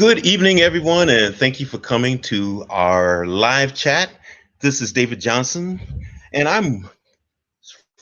Good evening, everyone, and thank you for coming to our live chat. This is David Johnson, and I'm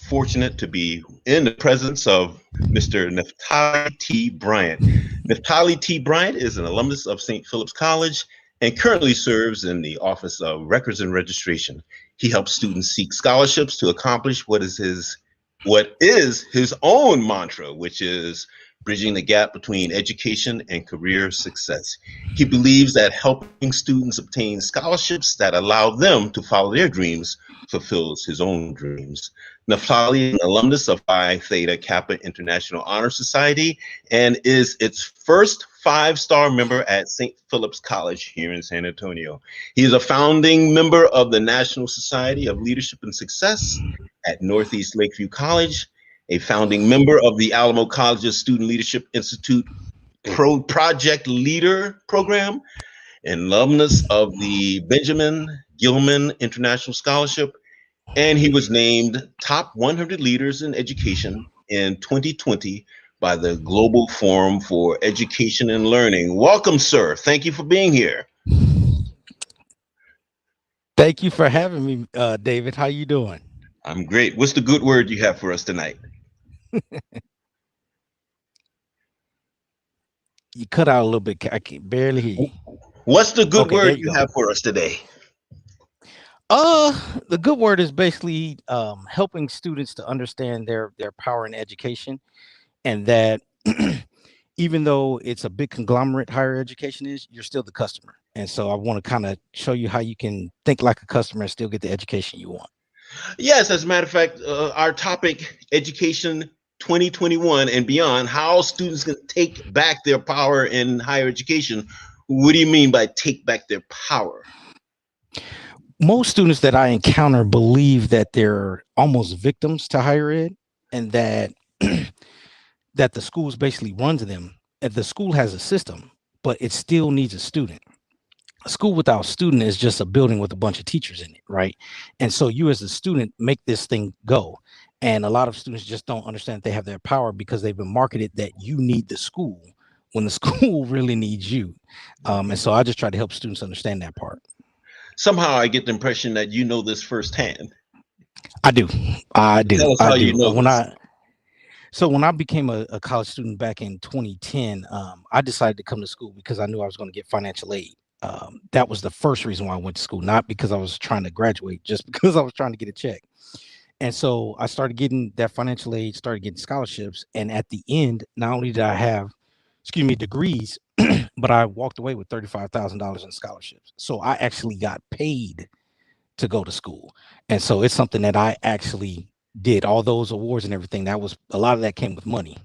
fortunate to be in the presence of Mr. Neftali T. Bryant. Neftali T. Bryant is an alumnus of St. Philip's College and currently serves in the Office of Records and Registration. He helps students seek scholarships to accomplish what is his own mantra, which is bridging the gap between education and career success. He believes that helping students obtain scholarships that allow them to follow their dreams fulfills his own dreams. Neftali is an alumnus of Phi Theta Kappa International Honor Society and is its first 5-star member at St. Philip's College here in San Antonio. He is a founding member of the National Society of Leadership and Success at Northeast Lakeview College, a founding member of the Alamo College's Student Leadership Institute Project Leader Program, an alumnus of the Benjamin Gilman International Scholarship, and he was named Top 100 Leaders in Education in 2020 by the Global Forum for Education and Learning. Welcome, sir. Thank you for being here. Thank you for having me, David. How you doing? I'm great. What's the good word you have for us tonight? You cut out a little bit. I can barely hear you. What's the good word you have for us today? The good word is basically helping students to understand their power in education, and that even though it's a big conglomerate, higher education is, you're still the customer. And so I want to kind of show you how you can think like a customer and still get the education you want. Yes, as a matter of fact, our topic, education 2021 and beyond, how students can take back their power in higher education. What do you mean by take back their power? Most students that I encounter believe that they're almost victims to higher ed, and that that the schools basically runs them. And the school has a system, but it still needs a student. A school without a student is just a building with a bunch of teachers in it, right? And so you as a student make this thing go. And a lot of students just don't understand they have their power because they've been marketed that you need the school when the school really needs you. And so I just try to help students understand that part. Somehow I get the impression that you know this firsthand. I do. Tell us how you know this. So when I became a college student back in 2010, I decided to come to school because I knew I was going to get financial aid. That was the first reason why I went to school, not because I was trying to graduate, just because I was trying to get a check. And so I started getting that financial aid, started getting scholarships. And at the end, not only did I have, degrees, but I walked away with $35,000 in scholarships. So I actually got paid to go to school. And so it's something that I actually did. All those awards and everything, that was a lot of that came with money.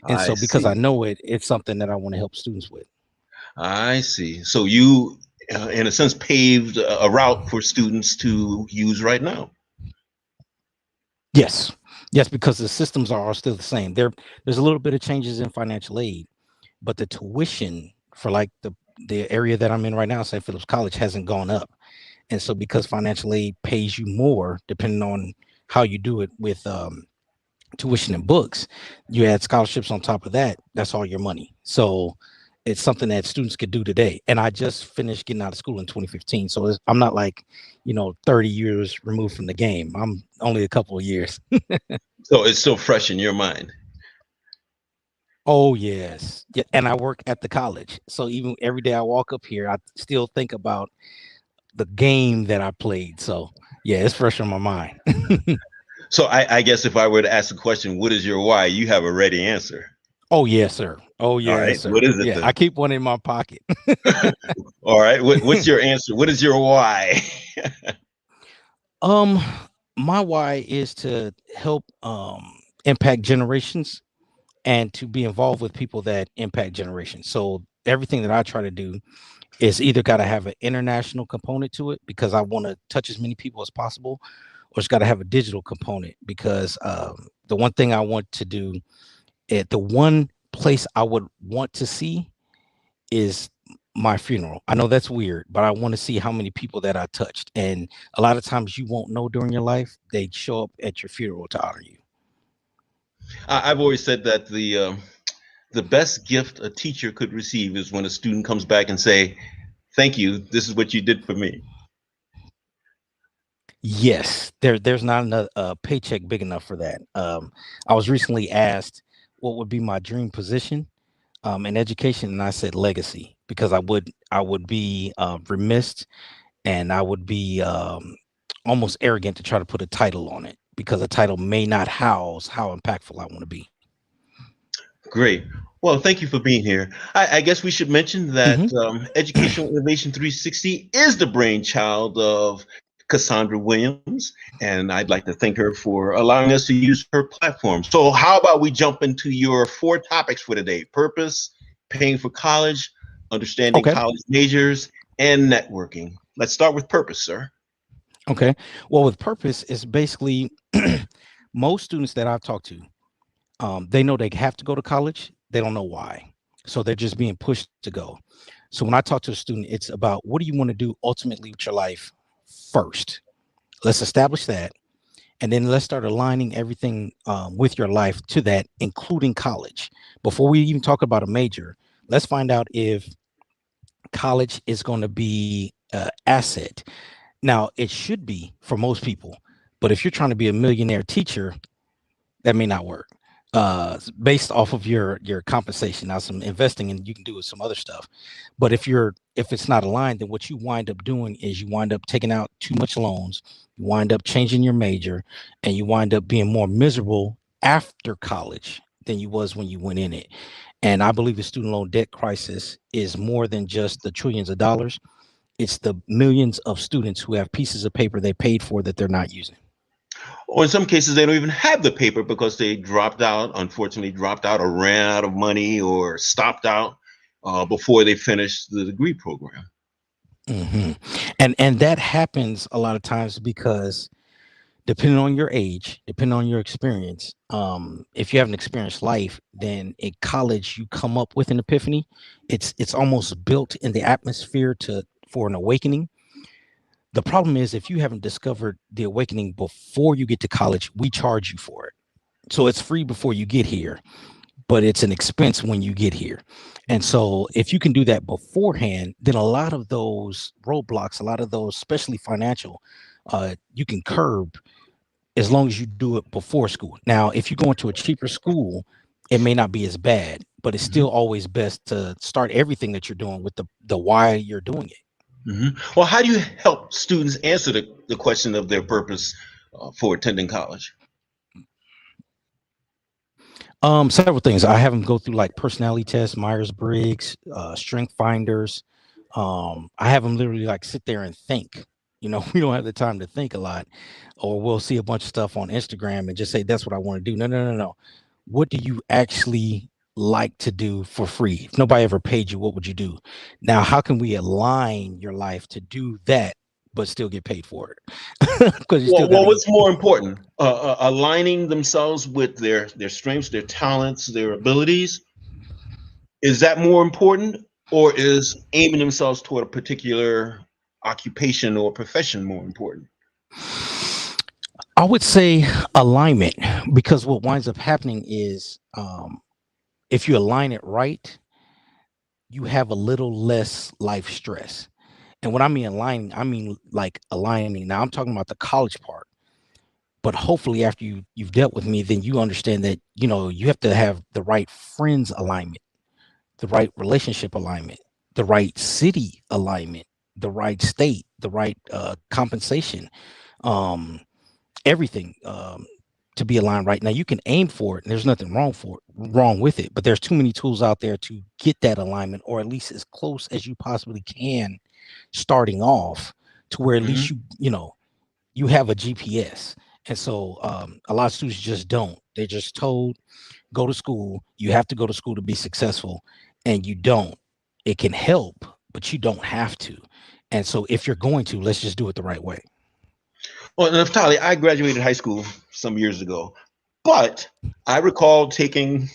And so because I know it, it's something that I want to help students with. I see. So you, in a sense, paved a route for students to use right now. Yes, because the systems are all still the same. There's a little bit of changes in financial aid, but the tuition for like the area that I'm in right now, St. Philip's College, hasn't gone up. And so because financial aid pays you more, depending on how you do it with tuition and books, you add scholarships on top of that, that's all your money. So it's something that students could do today. And I just finished getting out of school in 2015. So I'm not like, 30 years removed from the game. I'm only a couple of years. So it's still fresh in your mind. Oh, yes. Yeah. And I work at the college. So even every day I walk up here, I still think about the game that I played. So yeah, it's fresh on my mind. So I guess if I were to ask a question, what is your why? You have a ready answer. Oh, yes, sir. Oh, yes, right. sir. What is it? Yeah, then? I keep one in my pocket. All right. What's your answer? What is your why? My why is to help impact generations and to be involved with people that impact generations. So everything that I try to do is either got to have an international component to it because I want to touch as many people as possible, or it's got to have a digital component because the one thing I want to do, the one place I would want to see is my funeral. I know that's weird, but I want to see how many people that I touched. And a lot of times you won't know during your life. They show up at your funeral to honor you. I've always said that the the best gift a teacher could receive is when a student comes back and say, "Thank you, this is what you did for me." Yes, there's not another paycheck big enough for that. I was recently asked what would be my dream position in education, and I said legacy, because I would be remiss, and I would be almost arrogant to try to put a title on it, because a title may not house how impactful I want to be. Great. Well, thank you for being here. I guess we should mention that Hmm. Educational Innovation 360 is the brainchild of Cassandra Williams, and I'd like to thank her for allowing us to use her platform. So, how about we jump into your four topics for today: purpose, paying for college, understanding Okay. college majors, and networking. Let's start with purpose, sir. Okay. Well, with purpose, it's basically most students that I've talked to, they know they have to go to college. They don't know why. So they're just being pushed to go. So when I talk to a student, it's about, what do you want to do ultimately with your life first? Let's establish that. And then let's start aligning everything with your life to that, including college. Before we even talk about a major, let's find out if college is going to be an asset. Now, it should be for most people, but if you're trying to be a millionaire teacher, that may not work based off of your compensation. Now, some investing and you can do with some other stuff, but if it's not aligned, then what you wind up doing is you wind up taking out too much loans, you wind up changing your major, and you wind up being more miserable after college than you was when you went in it. And I believe the student loan debt crisis is more than just the trillions of dollars. It's the millions of students who have pieces of paper they paid for that they're not using. Or in some cases, they don't even have the paper because they dropped out, unfortunately, dropped out or ran out of money or stopped out before they finished the degree program. Hmm. And that happens a lot of times because, depending on your age, depending on your experience, if you have an experienced life, then in college you come up with an epiphany. It's almost built in the atmosphere to for an awakening. The problem is, if you haven't discovered the awakening before you get to college, we charge you for it. So it's free before you get here, but it's an expense when you get here. And so if you can do that beforehand, then a lot of those roadblocks, a lot of those, especially financial, you can curb as long as you do it before school. Now, if you go into a cheaper school, it may not be as bad, but it's Mhm. still always best to start everything that you're doing with the why you're doing it. Well, how do you help students answer the question of their purpose for attending college? Several things. I have them go through like personality tests, Myers-Briggs, strength finders. I have them literally like sit there and think. We don't have the time to think a lot, or we'll see a bunch of stuff on Instagram and just say that's what I want to do. No, no, no, no. What do you actually like to do for free? If nobody ever paid you, what would you do? Now, how can we align your life to do that, but still get paid for it? Because you still got Well, to eat. what's more important, aligning themselves with their strengths, their talents, their abilities? Is that more important, or is aiming themselves toward a particular occupation or profession more important? I would say alignment, because what winds up happening is, if you align it right, you have a little less life stress. And when I mean aligning, I mean like aligning. Now I'm talking about the college part, but hopefully after you've dealt with me, then you understand that you have to have the right friends alignment, the right relationship alignment, the right city alignment, the right state, the right compensation. Um, Everything to be aligned right. Now you can aim for it and there's nothing wrong with it, but there's too many tools out there to get that alignment, or at least as close as you possibly can, starting off, to where at least Hmm. you have a GPS. And so a lot of students just don't. They're just told, go to school, you have to go to school to be successful, and you don't. It can help, but you don't have to. And so if you're going to, let's just do it the right way. Well, Naftali, I graduated high school some years ago, but I recall taking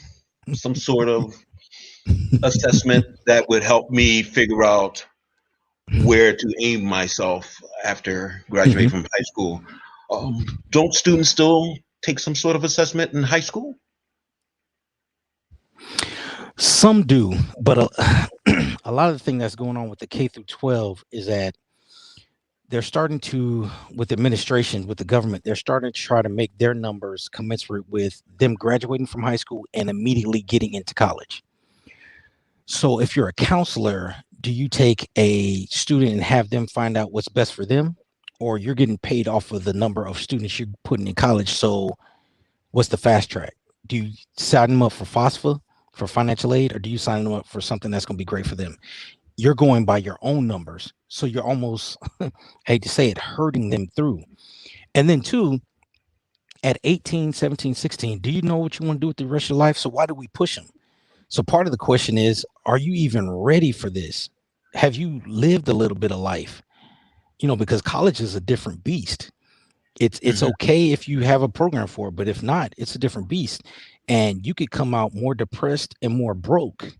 some sort of assessment that would help me figure out where to aim myself after graduating Mhm. from high school. Don't students still take some sort of assessment in high school? Some do, but a lot of the thing that's going on with the K through 12 is that they're starting to, with administration, with the government, they're starting to try to make their numbers commensurate with them graduating from high school and immediately getting into college. So if you're a counselor, do you take a student and have them find out what's best for them, or you're getting paid off of the number of students you're putting in college? So what's the fast track? Do you sign them up for FAFSA, for financial aid, or do you sign them up for something that's going to be great for them? You're going by your own numbers. So you're almost, I hate to say it, hurting them through. And then two, at 18, 17, 16, do you know what you want to do with the rest of your life? So why do we push them? So part of the question is, are you even ready for this? Have you lived a little bit of life? You know, because college is a different beast. It's okay if you have a program for it, but if not, it's a different beast. And you could come out more depressed and more broke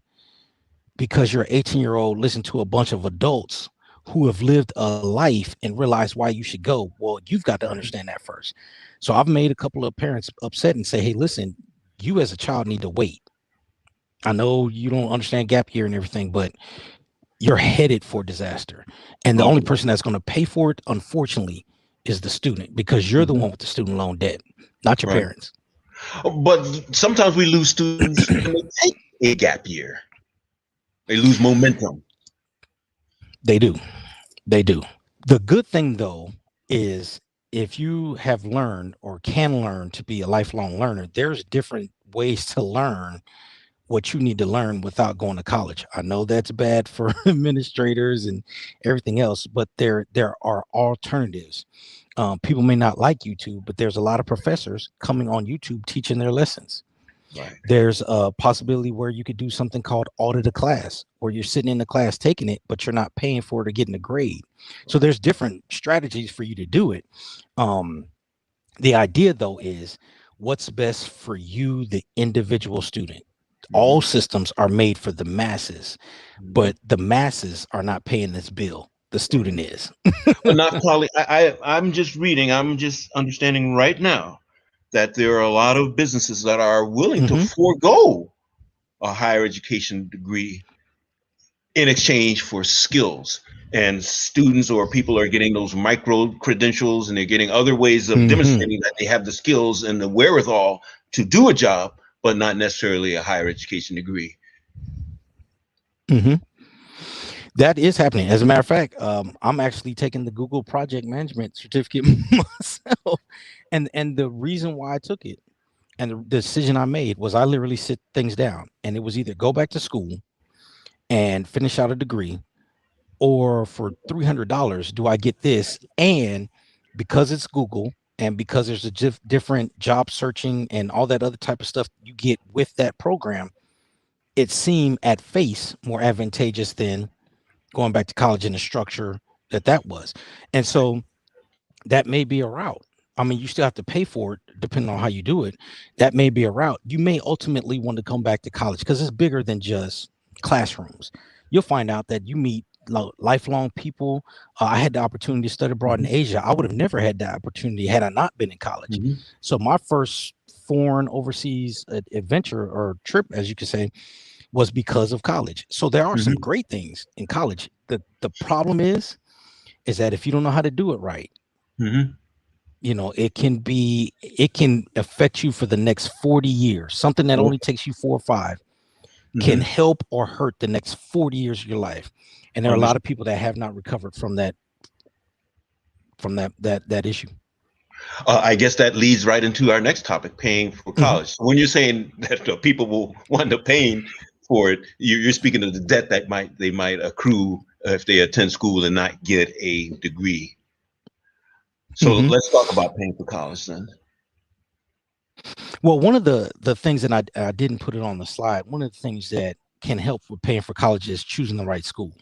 because you're an 18-year-old listening to a bunch of adults who have lived a life and realize why you should go. Well, you've got to understand that first. So I've made a couple of parents upset and say, hey, listen, you as a child need to wait. I know you don't understand gap year and everything, but you're headed for disaster. And the only person that's going to pay for it, unfortunately, is the student, because you're the one with the student loan debt, not your parents. But sometimes we lose students when they take a gap year. They lose momentum. They do. They do. The good thing, though, is if you have learned or can learn to be a lifelong learner, there's different ways to learn what you need to learn without going to college. I know that's bad for administrators and everything else, but there are alternatives. People may not like YouTube, but there's a lot of professors coming on YouTube teaching their lessons. Right. There's a possibility where you could do something called audit a class, where you're sitting in the class taking it, but you're not paying for it or getting a grade. So there's different strategies for you to do it. The idea, though, is what's best for you, the individual student. All systems are made for the masses, but the masses are not paying this bill. The student is. But not probably. I'm just reading. I'm just understanding right now that there are a lot of businesses that are willing to forego a higher education degree in exchange for skills. And students or people are getting those micro credentials, and they're getting other ways of demonstrating that they have the skills and the wherewithal to do a job, but not necessarily a higher education degree. That is happening. As a matter of fact, I'm actually taking the Google Project Management certificate myself. And the reason why I took it and the decision I made was I literally sit things down, and it was either go back to school and finish out a degree, or for $300, do I get this? And because it's Google, and because there's a different job searching and all that other type of stuff you get with that program, it seemed at face more advantageous than going back to college in the structure that was. And so that may be a route. I mean, you still have to pay for it depending on how you do it. That may be a route. You may ultimately want to come back to college because it's bigger than just classrooms. You'll find out that you meet lifelong people. I had the opportunity to study abroad in Asia. I would have never had that opportunity had I not been in college. So my first foreign overseas adventure or trip, as you could say, was because of college. So there are some great things in college. The problem is that if you don't know how to do it right, you know, it can affect you for the next 40 years. Something that only takes you 4 or 5 can help or hurt the next 40 years of your life. And there are a lot of people that have not recovered from that issue. I guess that leads right into our next topic, paying for college. When you're saying that people will wind up paying for it, you're speaking of the debt that they might accrue if they attend school and not get a degree. So let's talk about paying for college then. Well, one of the things that I didn't put it on the slide, one of the things that can help with paying for college is choosing the right school.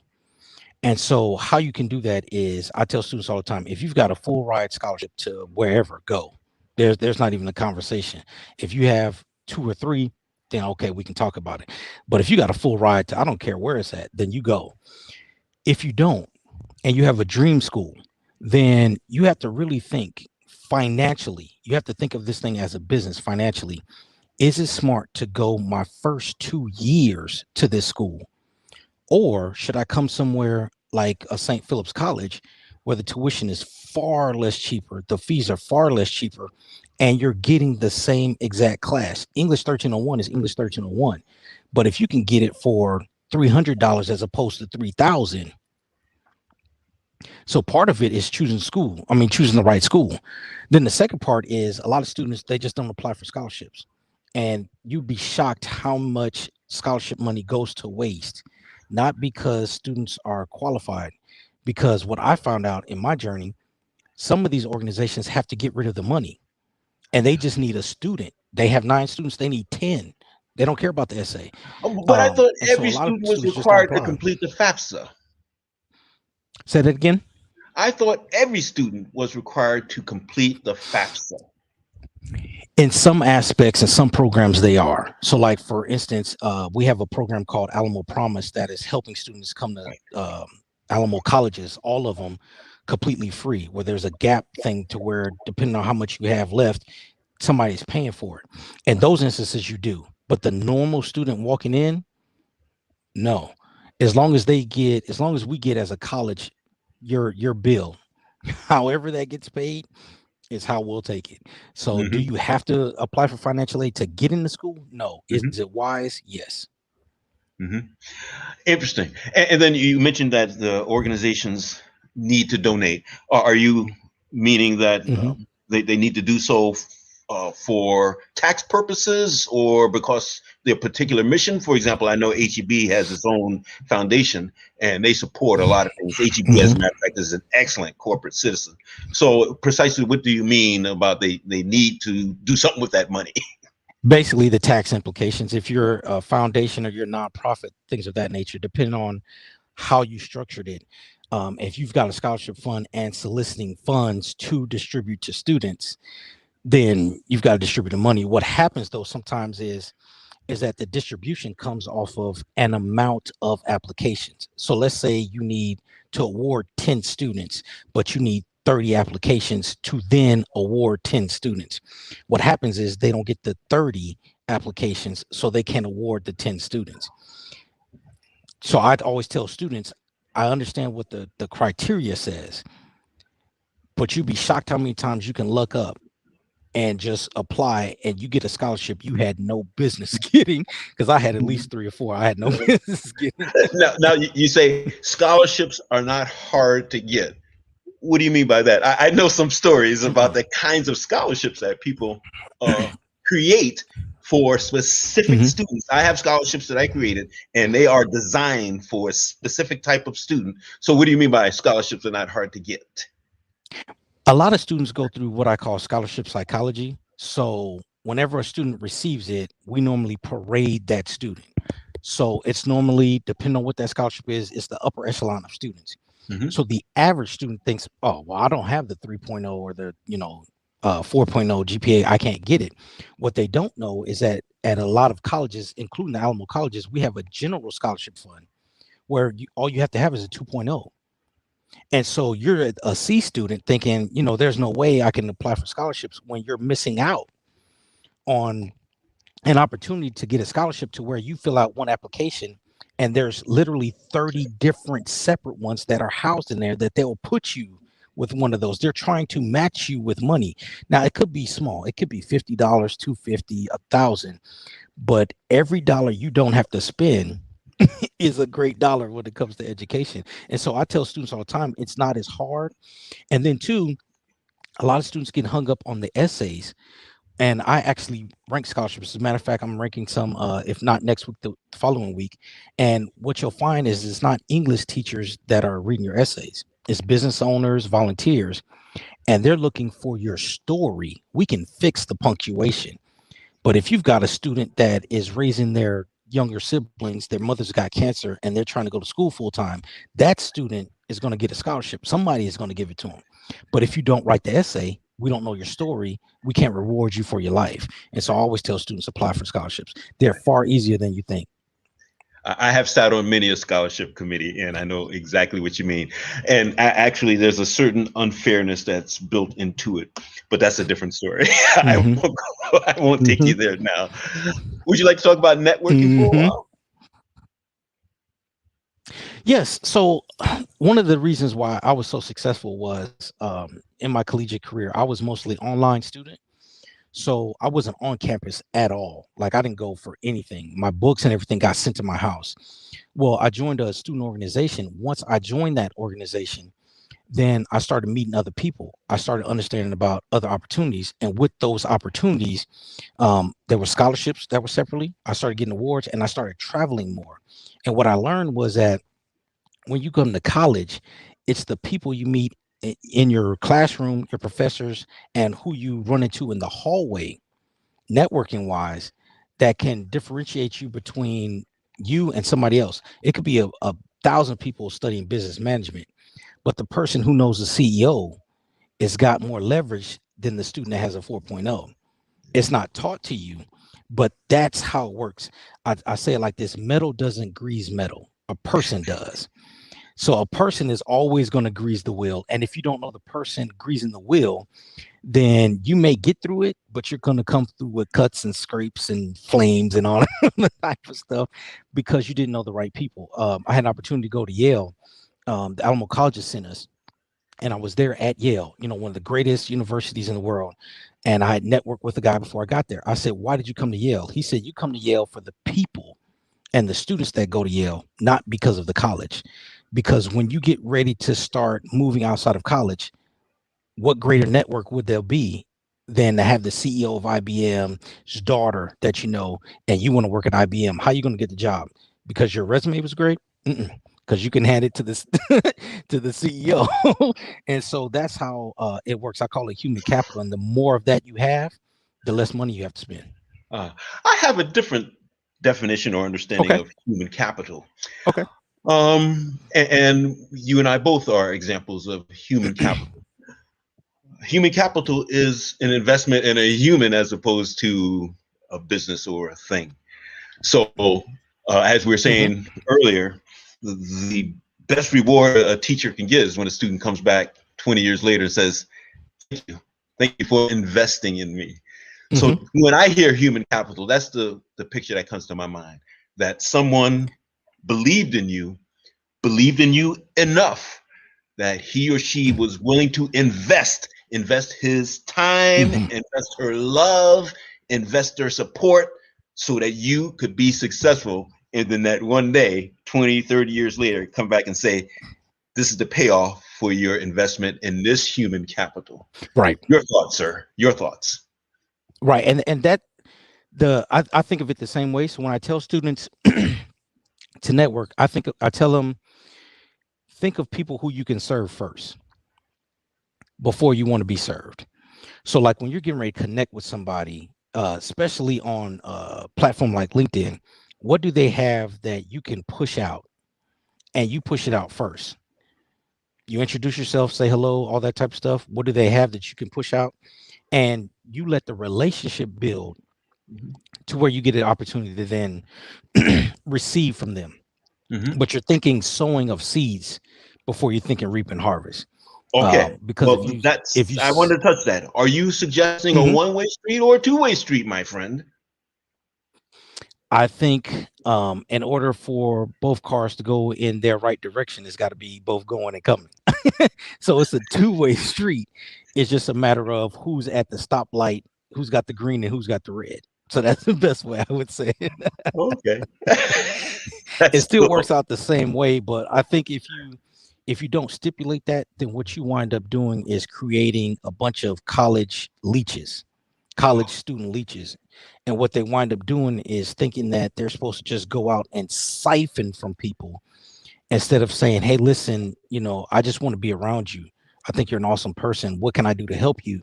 And so how you can do that is, I tell students all the time, if you've got a full ride scholarship to wherever, go. There's not even a conversation. If you have 2 or 3, then okay, we can talk about it. But if you got a full ride to, I don't care where it's at, then you go. If you don't, and you have a dream school, then you have to really think financially. You have to think of this thing as a business financially. is it smart to go my first 2 years to this school? Or should I come somewhere like a St. Philip's College where the tuition is far less cheaper, the fees are far less cheaper, and you're getting the same exact class? English 1301 is English 1301. But if you can get it for $300 as opposed to 3,000, so part of it is choosing school. I mean, choosing the right school. Then the second part is a lot of students, they just don't apply for scholarships. And you'd be shocked how much scholarship money goes to waste, not because students are qualified, because what I found out in my journey, some of these organizations have to get rid of the money and they just need a student. They have 9 students, they need 10. They don't care about the essay. But I thought And so a every lot of student was students just don't required to apply. complete the FAFSA. Say that again. I thought every student was required to complete the FAFSA. In some aspects and some programs they are. So like for instance, we have a program called Alamo Promise that is helping students come to Alamo colleges, all of them completely free, where there's a gap thing to where depending on how much you have left, somebody's paying for it. In those instances you do, but the normal student walking in, no. As long as we get as a college your bill, however that gets paid is how we'll take it. So do you have to apply for financial aid to get into school? No. Is it wise? Yes. Interesting. And then you mentioned that the organizations need to donate. Are you meaning that they need to do so for tax purposes or because their particular mission? For example, I know HEB has its own foundation and they support a lot of things. HEB, as a matter of fact, is an excellent corporate citizen. So precisely what do you mean about they need to do something with that money? Basically the tax implications. If you're a foundation or you're a nonprofit, things of that nature, depending on how you structured it. If you've got a scholarship fund and soliciting funds to distribute to students, then you've got to distribute the money. What happens though sometimes is that the distribution comes off of an amount of applications. So let's say you need to award 10 students, but you need 30 applications to then award 10 students. What happens is they don't get the 30 applications, so they can't award the 10 students. So I'd always tell students, I understand what the criteria says, but you'd be shocked how many times you can look up and just apply and you get a scholarship you had no business getting, because I had at least 3 or 4 I had no business getting. Now you say scholarships are not hard to get. What do you mean by that? I know some stories about the kinds of scholarships that people create for specific students. I have scholarships that I created and they are designed for a specific type of student. So what do you mean by scholarships are not hard to get? A lot of students go through what I call scholarship psychology. So whenever a student receives it, we normally parade that student. So it's normally, depending on what that scholarship is, it's the upper echelon of students. So the average student thinks, oh, well, I don't have the 3.0 or the 4.0 GPA, I can't get it. What they don't know is that at a lot of colleges, including the Alamo colleges, we have a general scholarship fund where all you have to have is a 2.0. And so you're a C student thinking, there's no way I can apply for scholarships, when you're missing out on an opportunity to get a scholarship to where you fill out one application and there's literally 30 different separate ones that are housed in there that they'll put you with one of those. They're trying to match you with money. Now it could be small. It could be $50, $250, $1,000, but every dollar you don't have to spend is a great dollar when it comes to education. And so I tell students all the time, it's not as hard. And then too, a lot of students get hung up on the essays. And I actually rank scholarships. As a matter of fact, I'm ranking some, if not next week, the following week. And what you'll find is it's not English teachers that are reading your essays. It's business owners, volunteers, and they're looking for your story. We can fix the punctuation. But if you've got a student that is raising their younger siblings, their mother's got cancer, and they're trying to go to school full time, that student is going to get a scholarship. Somebody is going to give it to them. But if you don't write the essay, we don't know your story, we can't reward you for your life. And so I always tell students, apply for scholarships. They're far easier than you think. I have sat on many a scholarship committee, and I know exactly what you mean. And actually, there's a certain unfairness that's built into it, but that's a different story. Hmm. I won't take Hmm. you there now. Would you like to talk about networking for a Hmm. while? Yes. So one of the reasons why I was so successful was in my collegiate career, I was mostly online student. So I wasn't on campus at all. Like I didn't go for anything. My books and everything got sent to my house. Well, I joined a student organization. Once I joined that organization, then I started meeting other people. I started understanding about other opportunities. And with those opportunities, there were scholarships that were separately. I started getting awards and I started traveling more. And what I learned was that when you come to college, it's the people you meet in your classroom, your professors, and who you run into in the hallway, networking wise, that can differentiate you between you and somebody else. It could be a thousand people studying business management, but the person who knows the CEO has got more leverage than the student that has a 4.0. It's not taught to you, but that's how it works. I say it like this: metal doesn't grease metal, a person does. So a person is always going to grease the wheel. And if you don't know the person greasing the wheel, then you may get through it, but you're going to come through with cuts and scrapes and flames and all that type of stuff because you didn't know the right people. I had an opportunity to go to Yale. The Alamo College sent us, and I was there at Yale, one of the greatest universities in the world. And I had networked with the guy before I got there. I said, "Why did you come to Yale?" He said, "You come to Yale for the people and the students that go to Yale, not because of the college. Because when you get ready to start moving outside of college, what greater network would there be than to have the CEO of IBM's daughter that you know, and you want to work at IBM? How are you going to get the job? Because your resume was great? Because you can hand it to this to the CEO." And so that's how it works. I call it human capital. And the more of that you have, the less money you have to spend. Uh, I have a different definition or understanding Okay. of human capital. Okay. And you and I both are examples of human capital. Human capital is an investment in a human as opposed to a business or a thing. So, as we were Hmm. saying earlier, the best reward a teacher can give is when a student comes back 20 years later and says, thank you for investing in me." Hmm. So when I hear human capital, that's the picture that comes to my mind, that someone believed in you, believed in you enough that he or she was willing to invest his time, Hmm. invest her love, invest their support so that you could be successful. And then that one day, 20, 30 years later, come back and say, this is the payoff for your investment in this human capital. Right. Your thoughts, sir. Your thoughts. Right. And that I think of it the same way. So when I tell students to network, I tell them, think of people who you can serve first before you want to be served. So like when you're getting ready to connect with somebody, especially on a platform like LinkedIn, what do they have that you can push out, and you push it out first? You introduce yourself, say hello, all that type of stuff. What do they have that you can push out? And you let the relationship build Mhm. to where you get an opportunity to then receive from them. Mhm. But you're thinking sowing of seeds before you're thinking reap and harvest. Okay. Because Well, I want to touch that. Are you suggesting a Mhm. one-way street or a two-way street, my friend? I think in order for both cars to go in their right direction, it's got to be both going and coming. So it's a two-way street. It's just a matter of who's at the stoplight, who's got the green, and who's got the red. So that's the best way I would say it. Okay. It That's still works cool. out the same way, but I think if you don't stipulate that, then what you wind up doing is creating a bunch of college leeches, college student leeches. And what they wind up doing is thinking that they're supposed to just go out and siphon from people instead of saying, "Hey, listen, I just want to be around you. I think you're an awesome person. What can I do to help you?"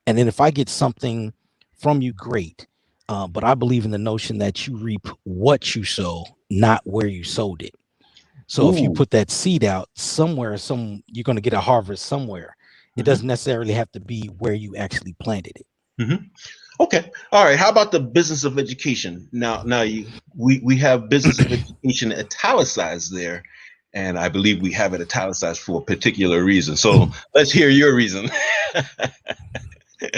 And then if I get something from you, great. But I believe in the notion that you reap what you sow, not where you sowed it. So if you Ooh. put that seed out somewhere, you're going to get a harvest somewhere. It Mhm. doesn't necessarily have to be where you actually planted it. Mhm. Okay. All right. How about the business of education? We have business of education italicized there, and I believe we have it italicized for a particular reason. So let's hear your reason.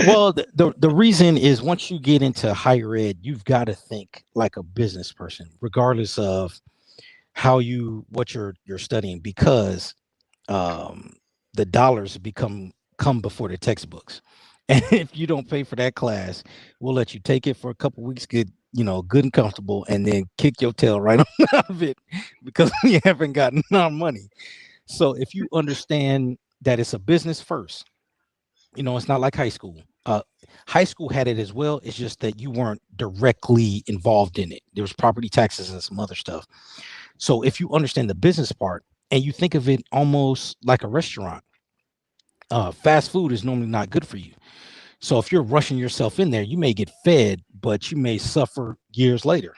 Well, the reason is once you get into higher ed, you've got to think like a business person, regardless of what you're studying, because the dollars come before the textbooks. And if you don't pay for that class, we'll let you take it for a couple weeks, get good and comfortable, and then kick your tail right on out of it because we haven't gotten our money. So if you understand that it's a business first, it's not like high school. High school had it as well. It's just that you weren't directly involved in it. There was property taxes and some other stuff. So if you understand the business part and you think of it almost like a restaurant, fast food is normally not good for you. So if you're rushing yourself in there, you may get fed, but you may suffer years later.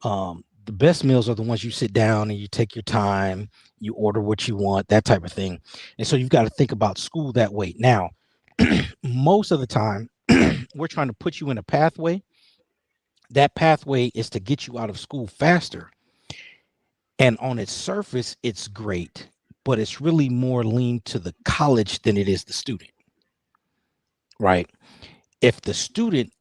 The best meals are the ones you sit down and you take your time, you order what you want, that type of thing. And so you've got to think about school that way. Now, most of the time, we're trying to put you in a pathway. That pathway is to get you out of school faster. And on its surface, it's great, but it's really more lean to the college than it is the student. Right. If the student,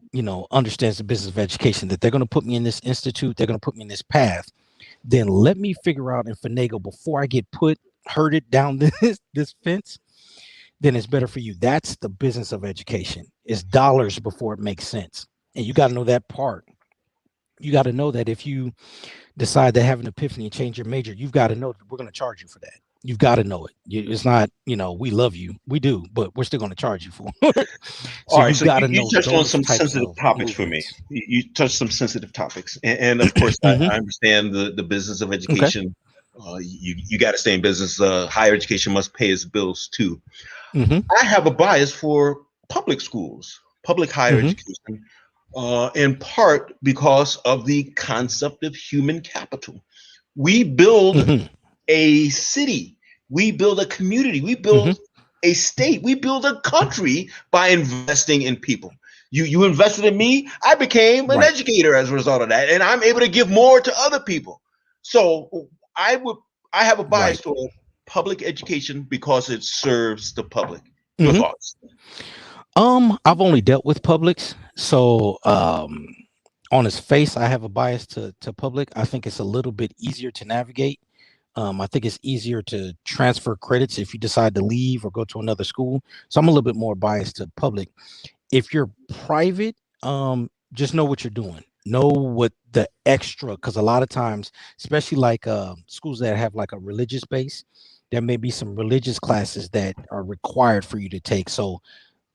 understands the business of education, that they're going to put me in this institute, they're going to put me in this path, then let me figure out and finagle before I get herded down this fence, then it's better for you. That's the business of education. It's dollars before it makes sense. And you got to know that part. You got to know that if you decide to have an epiphany and change your major, you've got to know that we're going to charge you for that. You've got to know it. It's not, we love you. We do, but we're still going to charge you for it. All right. So you touched on some sensitive topics for me. You touched some sensitive topics. And of course, I understand the business of education. Okay. You got to stay in business. Higher education must pay its bills too. I have a bias for public schools, public higher education, in part because of the concept of human capital. We build a city, we build a community, we build a state, we build a country by investing in people. You invested in me, I became an educator as a result of that, and I'm able to give more to other people. So I have a bias toward public education because it serves the public. Your thoughts? I've only dealt with publics, so on its face, I have a bias to public. I think it's a little bit easier to navigate. I think it's easier to transfer credits if you decide to leave or go to another school. So I'm a little bit more biased to public. If you're private, just know what you're doing. Know what the extra, because a lot of times, especially like schools that have like a religious base, there may be some religious classes that are required for you to take. So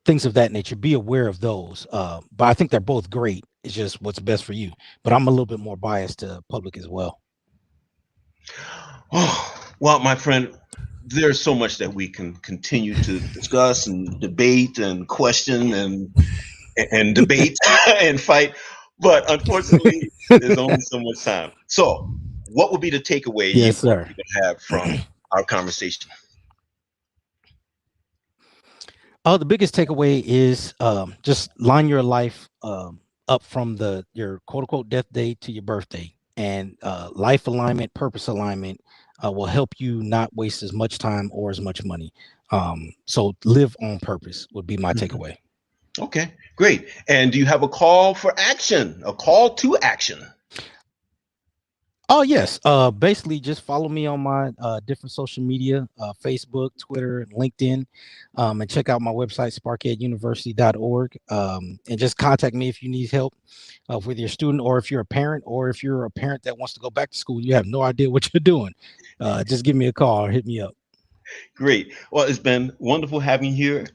things of that nature, be aware of those. But I think they're both great. It's just what's best for you. But I'm a little bit more biased to public as well. Oh, well, my friend, there's so much that we can continue to discuss and debate and question and debate and fight. But unfortunately, there's only so much time. So what would be the takeaway you have from our conversation? The biggest takeaway is just line your life up from your quote unquote death day to your birthday, and life alignment, purpose alignment will help you not waste as much time or as much money. So live on purpose would be my takeaway. Okay, great. And do you have a call for action, a call to action? Oh, yes. Basically, just follow me on my different social media, Facebook, Twitter, and LinkedIn, and check out my website, sparkeduniversity.org, and just contact me if you need help with your student, or if you're a parent, that wants to go back to school, you have no idea what you're doing. Just give me a call or hit me up. Great. Well, it's been wonderful having you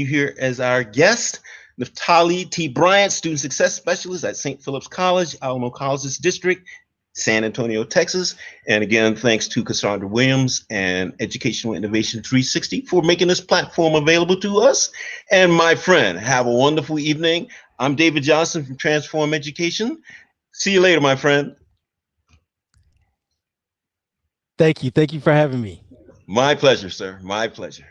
here as our guest. Naftali T. Bryant, Student Success Specialist at St. Philip's College, Alamo Colleges District, San Antonio, Texas. And again, thanks to Cassandra Williams and Educational Innovation 360 for making this platform available to us. And my friend, have a wonderful evening. I'm David Johnson from Transform Education. See you later, my friend. Thank you. Thank you for having me. My pleasure, sir. My pleasure.